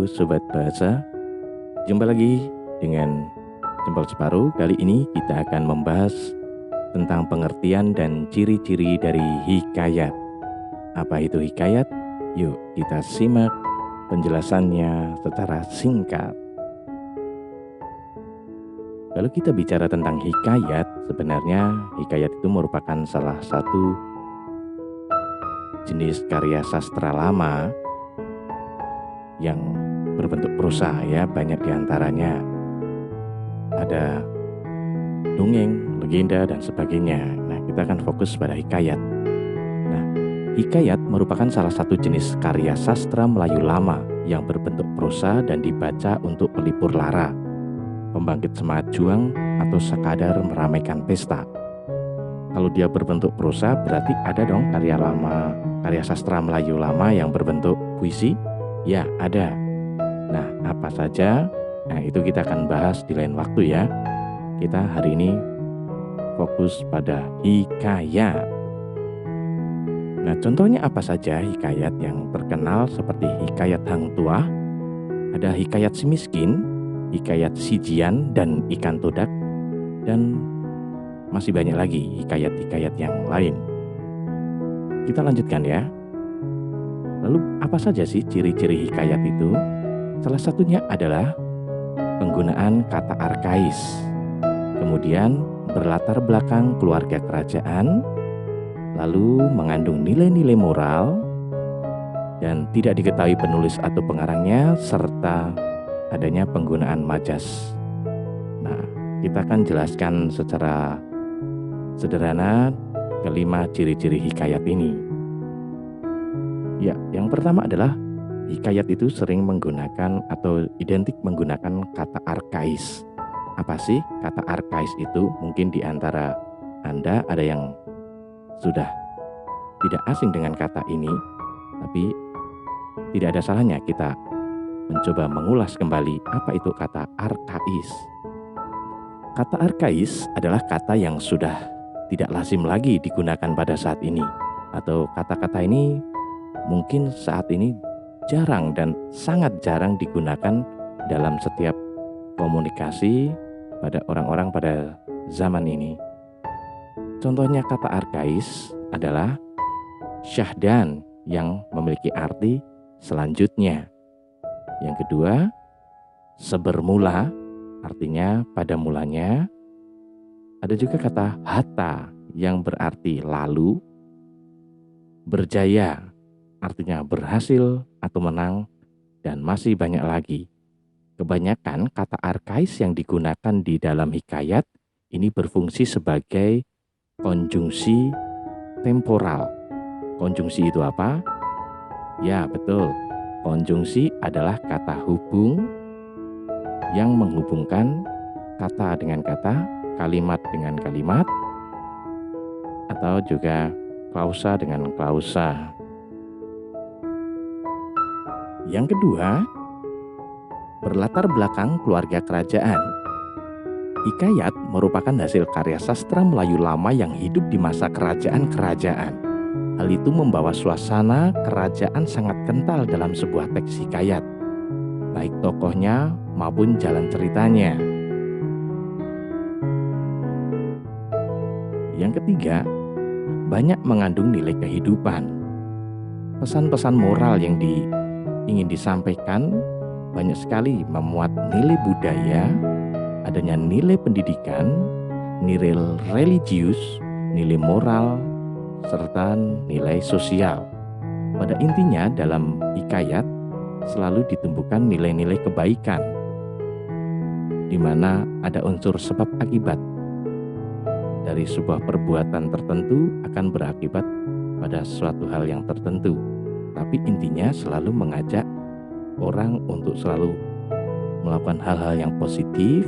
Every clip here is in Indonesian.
Sobat Bahasa, jumpa lagi dengan Jempol Separuh. Kali ini kita akan membahas tentang pengertian dan ciri-ciri dari hikayat. Apa itu hikayat? Yuk kita simak penjelasannya secara singkat. Kalau kita bicara tentang hikayat, sebenarnya hikayat itu merupakan salah satu jenis karya sastra lama yang berbentuk prosa, ya, banyak diantaranya. Ada dongeng, legenda, dan sebagainya. Nah, kita akan fokus pada hikayat. Nah, hikayat merupakan salah satu jenis karya sastra Melayu lama yang berbentuk prosa dan dibaca untuk pelipur lara, pembangkit semangat juang, atau sekadar meramaikan pesta. Kalau dia berbentuk prosa, berarti ada dong karya sastra Melayu lama yang berbentuk puisi? Ya, ada. Nah, apa saja? Nah, itu kita akan bahas di lain waktu ya. Kita hari ini fokus pada hikayat. Nah, contohnya apa saja hikayat yang terkenal seperti hikayat Hang Tuah, ada hikayat Si Miskin, hikayat Si Jian dan Ikan Todak, dan masih banyak lagi hikayat-hikayat yang lain. Kita lanjutkan ya. Lalu apa saja sih ciri-ciri hikayat itu? Salah satunya adalah penggunaan kata arkais, kemudian berlatar belakang keluarga kerajaan, lalu mengandung nilai-nilai moral, dan tidak diketahui penulis atau pengarangnya, serta adanya penggunaan majas. Nah, kita akan jelaskan secara sederhana kelima ciri-ciri hikayat ini. Ya, yang pertama adalah hikayat itu sering menggunakan atau identik menggunakan kata arkais. Apa sih kata arkais itu? Mungkin di antara Anda ada yang sudah tidak asing dengan kata ini, tapi tidak ada salahnya kita mencoba mengulas kembali apa itu kata arkais. Kata arkais adalah kata yang sudah tidak lazim lagi digunakan pada saat ini, atau kata-kata ini mungkin saat ini jarang dan sangat jarang digunakan dalam setiap komunikasi pada orang-orang pada zaman ini. Contohnya kata arkais adalah syahdan yang memiliki arti selanjutnya. Yang kedua, sebermula artinya pada mulanya. Ada juga kata hatta yang berarti lalu. Berjaya artinya berhasil atau menang, dan masih banyak lagi. Kebanyakan kata arkais yang digunakan di dalam hikayat ini berfungsi sebagai konjungsi temporal. Konjungsi itu apa? Ya, betul. Konjungsi adalah kata hubung yang menghubungkan kata dengan kata, kalimat dengan kalimat, atau juga klausa dengan klausa. Yang kedua, berlatar belakang keluarga kerajaan. Hikayat merupakan hasil karya sastra Melayu lama yang hidup di masa kerajaan-kerajaan. Hal itu membawa suasana kerajaan sangat kental dalam sebuah teks hikayat, baik tokohnya maupun jalan ceritanya. Yang ketiga, banyak mengandung nilai kehidupan. Pesan-pesan moral yang ingin disampaikan banyak sekali memuat nilai budaya, adanya nilai pendidikan, nilai religius, nilai moral, serta nilai sosial. Pada intinya dalam hikayat selalu ditumbuhkan nilai-nilai kebaikan, di mana ada unsur sebab akibat. Dari sebuah perbuatan tertentu akan berakibat pada suatu hal yang tertentu. Tapi intinya selalu mengajak orang untuk selalu melakukan hal-hal yang positif,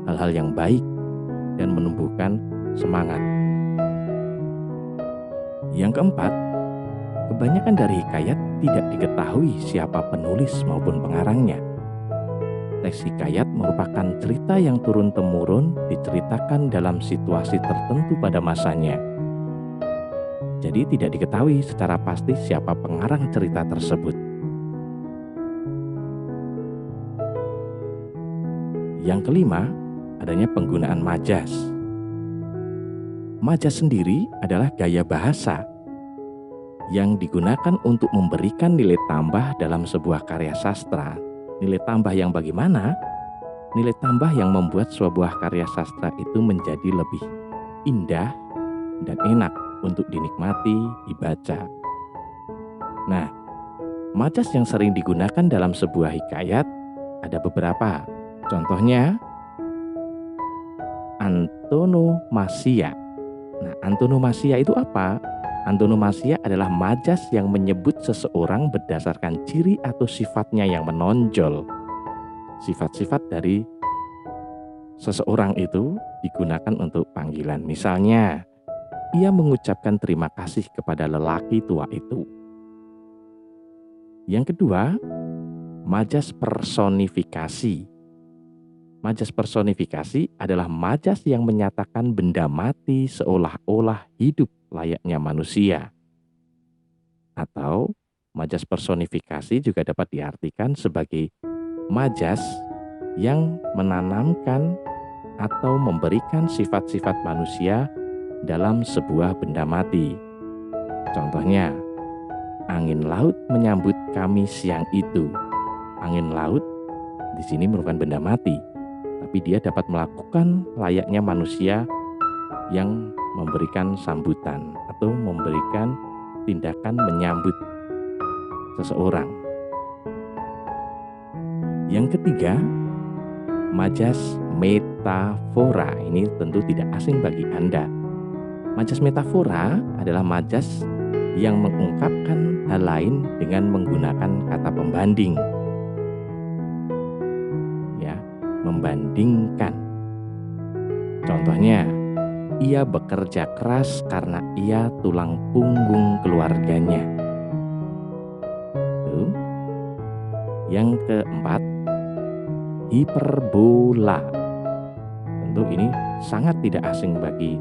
hal-hal yang baik, dan menumbuhkan semangat. Yang keempat, kebanyakan dari hikayat tidak diketahui siapa penulis maupun pengarangnya. Teks hikayat merupakan cerita yang turun-temurun diceritakan dalam situasi tertentu pada masanya. Jadi tidak diketahui secara pasti siapa pengarang cerita tersebut. Yang kelima, adanya penggunaan majas. Majas sendiri adalah gaya bahasa yang digunakan untuk memberikan nilai tambah dalam sebuah karya sastra. Nilai tambah yang bagaimana? Nilai tambah yang membuat sebuah karya sastra itu menjadi lebih indah dan enak untuk dinikmati, dibaca. Nah, majas yang sering digunakan dalam sebuah hikayat ada beberapa. Contohnya, antonomasia. Nah, antonomasia itu apa? Antonomasia adalah majas yang menyebut seseorang berdasarkan ciri atau sifatnya yang menonjol. Sifat-sifat dari seseorang itu digunakan untuk panggilan. Misalnya, ia mengucapkan terima kasih kepada lelaki tua itu. Yang kedua, majas personifikasi. Majas personifikasi adalah majas yang menyatakan benda mati seolah-olah hidup layaknya manusia. Atau majas personifikasi juga dapat diartikan sebagai majas yang menanamkan atau memberikan sifat-sifat manusia dalam sebuah benda mati. Contohnya, angin laut menyambut kami siang itu. Angin laut di sini merupakan benda mati, tapi dia dapat melakukan layaknya manusia yang memberikan sambutan atau memberikan tindakan menyambut seseorang. Yang ketiga, majas metafora. Ini tentu tidak asing bagi Anda. Majas metafora adalah majas yang mengungkapkan hal lain dengan menggunakan kata pembanding. Membandingkan. Contohnya, ia bekerja keras karena ia tulang punggung keluarganya. Tuh. Yang keempat, hiperbola. Tentu ini sangat tidak asing bagi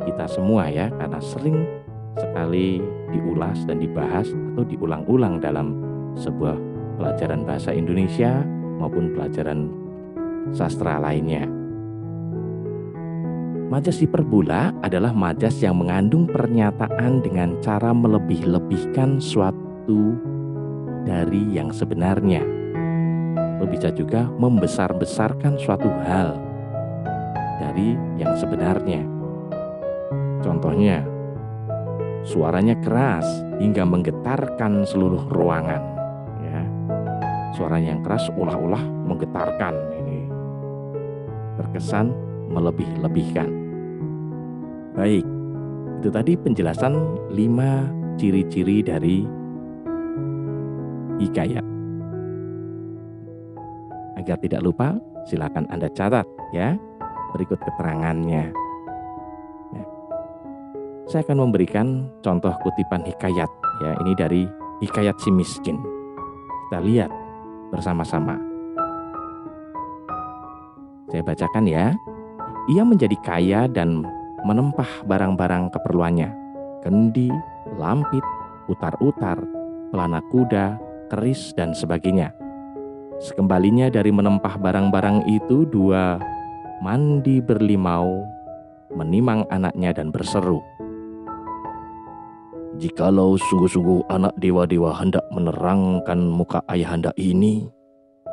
kita semua ya, karena sering sekali diulas dan dibahas atau diulang-ulang dalam sebuah pelajaran bahasa Indonesia maupun pelajaran sastra lainnya. Majas hiperbola adalah majas yang mengandung pernyataan dengan cara melebih-lebihkan suatu dari yang sebenarnya. Atau bisa juga membesar-besarkan suatu hal dari yang sebenarnya. Contohnya, suaranya keras hingga menggetarkan seluruh ruangan. Ya, suaranya yang keras olah-olah menggetarkan. Ini terkesan melebih-lebihkan. Baik, itu tadi penjelasan 5 ciri-ciri dari hikayat. Agar tidak lupa, silakan Anda catat ya, berikut keterangannya. Nah, saya akan memberikan contoh kutipan hikayat ya, ini dari Hikayat Si Miskin. Kita lihat bersama-sama. Saya bacakan ya. Ia menjadi kaya dan menempah barang-barang keperluannya. Kendi, lampit, utar-utar, pelana kuda, keris, dan sebagainya. Sekembalinya dari menempah barang-barang itu, 2 mandi berlimau, menimang anaknya dan berseru, "Jikalau sungguh-sungguh anak dewa-dewa hendak menerangkan muka ayahanda ini,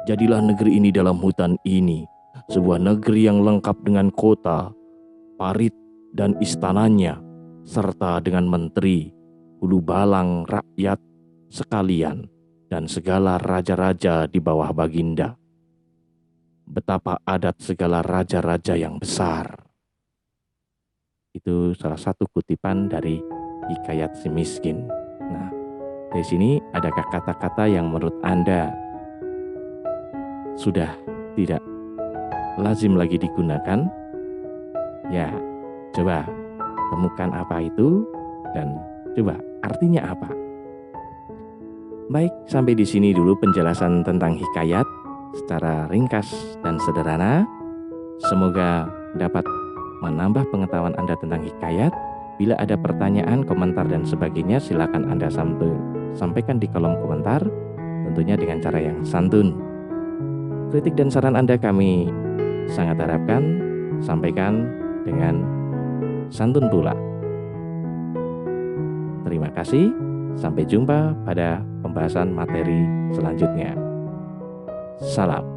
jadilah negeri ini dalam hutan ini sebuah negeri yang lengkap dengan kota, parit, dan istananya, serta dengan menteri, hulu balang rakyat sekalian, dan segala raja-raja di bawah baginda. Betapa adat segala raja-raja yang besar." Itu salah satu kutipan dari Hikayat Si Miskin. Nah, dari sini adakah kata-kata yang menurut Anda sudah tidak lazim lagi digunakan? Ya, coba temukan apa itu dan coba artinya apa. Baik, sampai di sini dulu penjelasan tentang hikayat secara ringkas dan sederhana. Semoga dapat menambah pengetahuan Anda tentang hikayat. Bila ada pertanyaan, komentar, dan sebagainya, silakan Anda sampaikan di kolom komentar, tentunya dengan cara yang santun. Kritik dan saran Anda kami sangat harapkan sampaikan dengan santun pula. Terima kasih, sampai jumpa pada pembahasan materi selanjutnya. Salam.